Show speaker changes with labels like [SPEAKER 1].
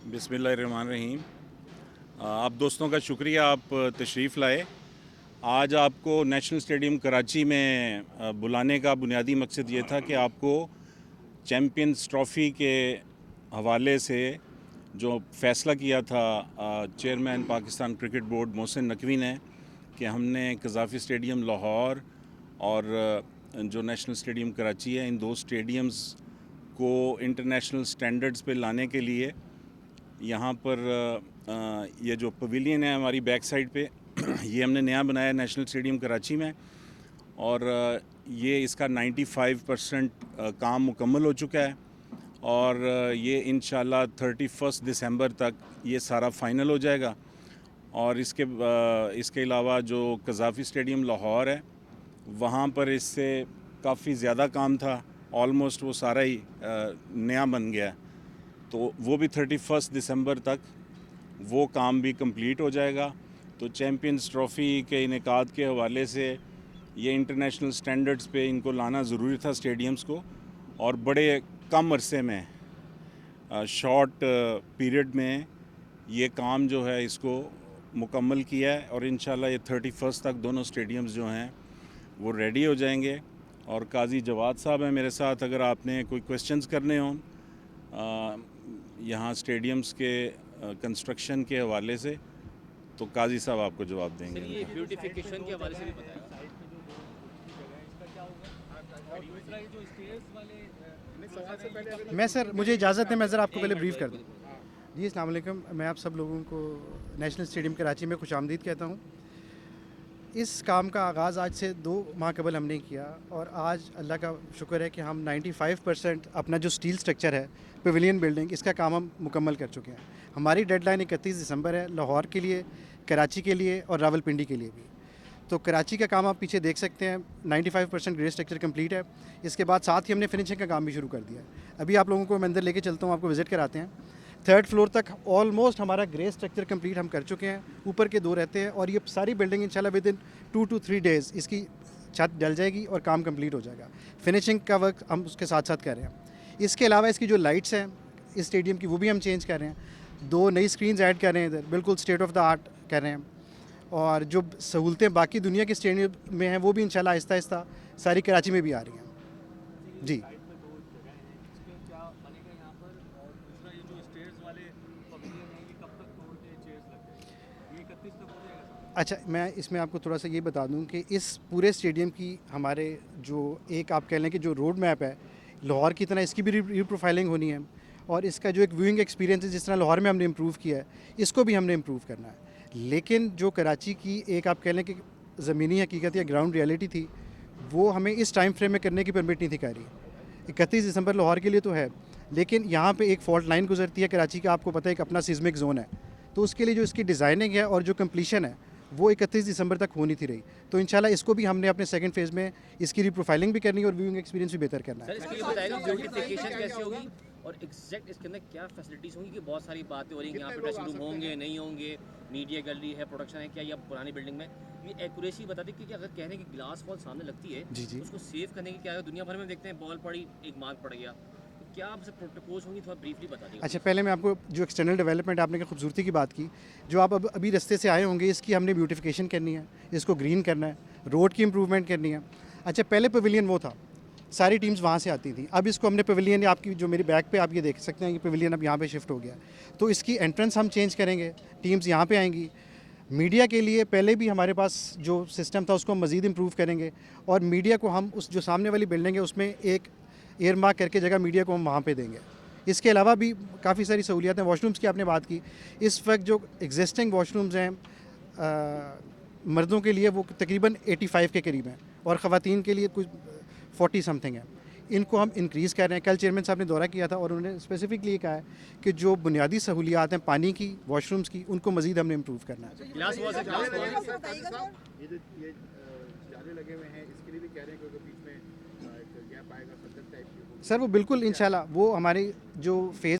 [SPEAKER 1] बिस्मिल्लाहिर्रहमानिर्रहीम। आप दोस्तों का शुक्रिया, आप तशरीफ़ लाए। आज आपको नेशनल स्टेडियम कराची में बुलाने का बुनियादी मकसद ये था कि आपको चैम्पियंस ट्रॉफ़ी के हवाले से जो फ़ैसला किया था chairman Pakistan cricket board Mohsin Naqvi ने कि हमने क़ज़ाफ़ी स्टेडियम लाहौर और जो नेशनल स्टेडियम कराची है, इन दो स्टेडियम्स को इंटरनेशनल स्टैंडर्ड्स पे लाने के लिए यहाँ पर ये जो पवेलियन है हमारी बैक साइड पे ये हमने नया बनाया नेशनल स्टेडियम कराची में, और ये इसका 95% काम मुकम्मल हो चुका है और ये इंशाल्लाह 31 दिसंबर तक ये सारा फाइनल हो जाएगा। और इसके अलावा जो क़ज़ाफ़ी स्टेडियम लाहौर है वहाँ पर इससे काफ़ी ज़्यादा काम था, ऑलमोस्ट वो सारा ही नया बन गया है, तो वो भी 31 दिसंबर तक वो काम भी कंप्लीट हो जाएगा। तो चैम्पियंस ट्रॉफ़ी के इनेकाद के हवाले से ये इंटरनेशनल स्टैंडर्ड्स पे इनको लाना ज़रूरी था स्टेडियम्स को, और बड़े कम अरसे में शॉर्ट पीरियड में ये काम जो है इसको मुकम्मल किया है, और इंशाल्लाह ये 31 तक दोनों स्टेडियम्स जो हैं वो रेडी हो जाएंगे। और काजी जवाद साहब हैं मेरे साथ, अगर आपने कोई क्वेश्चंस करने हों यहाँ स्टेडियम्स के कंस्ट्रक्शन के हवाले से, तो काजी साहब आपको जवाब देंगे।
[SPEAKER 2] ये ब्यूटिफिकेशन के हवाले से भी बताया।
[SPEAKER 3] मैं सर, मुझे इजाज़त है, मैं ज़रा आपको पहले ब्रीफ़ कर दूँ। जी अस्सलाम वालेकुम, मैं आप सब लोगों को नेशनल स्टेडियम कराची में खुशामदीद कहता हूँ। इस काम का आगाज़ आज से 2 माह कबल हमने किया, और आज अल्लाह का शुक्र है कि हम 95% अपना जो स्टील स्ट्रक्चर है पवेलियन बिल्डिंग, इसका काम हम मुकम्मल कर चुके हैं। हमारी डेडलाइन 31 दिसंबर है, लाहौर के लिए, कराची के लिए और रावलपिंडी के लिए भी। तो कराची का काम आप पीछे देख सकते हैं, 95% ग्रे स्ट्रक्चर कंप्लीट है। इसके बाद साथ ही हमने फिनिशिंग का काम भी शुरू कर दिया है। अभी आप लोगों को मैं अंदर लेके चलता हूँ, आपको विज़िट कराते हैं। 3rd फ्लोर तक ऑलमोस्ट हमारा ग्रे स्ट्रक्चर कंप्लीट हम कर चुके हैं, ऊपर के 2 रहते हैं, और ये सारी बिल्डिंग इंशाल्लाह विद इन 2 to 3 डेज़ इसकी छत डल जाएगी और काम कंप्लीट हो जाएगा। फिनिशिंग का वर्क हम उसके साथ साथ कर रहे हैं। इसके अलावा इसकी जो लाइट्स हैं इस स्टेडियम की, वो भी हम चेंज कर रहे हैं। 2 नई स्क्रीन्स ऐड कर रहे हैं इधर, बिल्कुल स्टेट ऑफ द आर्ट कर रहे हैं। और जो सहूलतें बाकी दुनिया के स्टेडियम में हैं वो भी इंशाल्लाह आहिस्ता आहिस्ता सारी कराची में भी आ रही हैं। जी, अच्छा, मैं इसमें आपको थोड़ा सा ये बता दूं कि इस पूरे स्टेडियम की हमारे जो एक आप कह लें कि जो रोड मैप है, लाहौर की तरह इसकी भी रीप्रोफाइलिंग होनी है, और इसका जो एक व्यूइंग एक्सपीरियंस है जिस तरह लाहौर में हमने इम्प्रूव किया है, इसको भी हमने इम्प्रूव करना है। लेकिन जो कराची की एक आप कह लें कि ज़मीनी हकीकत या ग्राउंड रियलिटी थी, वो हमें इस टाइम फ्रेम में करने की परमिट नहीं थी कर रही। 31 दिसंबर लाहौर के लिए तो है, लेकिन यहाँ पे एक फॉल्ट लाइन गुजरती है कराची का, आपको पता है, एक अपना सिस्मिक जोन है। तो उसके लिए जो इसकी डिज़ाइनिंग है और जो कंप्लीशन है वो 31 दिसंबर तक होनी थी रही। तो इंशाल्लाह इसको भी हमने अपने सेकंड फेज़ में इसकी रीप्रोफाइलिंग भी करनी है और व्यूइंग एक्सपीरियंस भी बेहतर करना है।
[SPEAKER 2] सर, इसके लिए बताएगा ब्यूटिफिकेशन कैसे होगी और एग्जैक्ट इसके अंदर क्या फैसिलिटीज़ होंगी, कि बहुत सारी बातें हो रही हैं, यहाँ पे ड्रेसिंग रूम होंगे नहीं होंगे, मीडिया गैलरी है, प्रोडक्शन है, क्या ये पुरानी बिल्डिंग में ये एक्यूरेसी बता दें कि अगर कहने की ग्लास वॉल सामने लगती है
[SPEAKER 3] जी जी,
[SPEAKER 2] उसको सेव करने की क्या है, दुनिया भर में देखते हैं बॉल पड़ी एक मार्क पड़ गया, तो क्या आपसे प्रोटोकॉल्स होंगी, थोड़ा ब्रीफली बता देंगे।
[SPEAKER 3] अच्छा, पहले मैं आपको जो एक्सटर्नल डेवलपमेंट आपने क्या खूबसूरती की बात की, जो आप अभी रास्ते से आए होंगे, इसकी हमने ब्यूटिफिकेशन करनी है, इसको ग्रीन करना है, रोड की इम्प्रूवमेंट करनी है। अच्छा, पहले पवेलियन वो था, सारी टीम्स वहाँ से आती थी, अब इसको हमने पवेलियन, आपकी जो मेरी बैक पे आप ये देख सकते हैं, ये पवेलियन अब यहाँ पे शिफ्ट हो गया। तो इसकी एंट्रेंस हम चेंज करेंगे, टीम्स यहाँ पे आएंगी। मीडिया के लिए पहले भी हमारे पास जो सिस्टम था उसको हम मज़ीद इम्प्रूव करेंगे, और मीडिया को हम उस जो सामने वाली बिल्डिंग है उसमें एक एयर मार्क करके जगह मीडिया को हम वहाँ पे देंगे। इसके अलावा भी काफ़ी सारी सहूलियात हैं। वॉशरूम्स की आपने बात की, इस वक्त जो एग्जिस्टिंग वॉशरूम्स हैं मर्दों के लिए वो तकरीबन 85 के करीब हैं, और ख़वातीन के लिए कुछ 40 समथिंग है। इनको हम इंक्रीज़ कर रहे हैं। कल चेयरमैन साहब ने दौरा किया था और उन्होंने स्पेसिफिकली कहा है कि जो बुनियादी सहूलियात हैं पानी की, वॉशरूम्स की, उनको मज़ीद हमने इम्प्रूव करना है।
[SPEAKER 2] ग्लास वॉल से ग्लास वॉल
[SPEAKER 4] ये जाले लगे हुए हैं, इसके लिए भी कह रहे हैं क्योंकि बीच में एक गैप आएगा, सदर टाइप की।
[SPEAKER 3] सर वो बिल्कुल इंशाल्लाह वो हमारी जो फेज़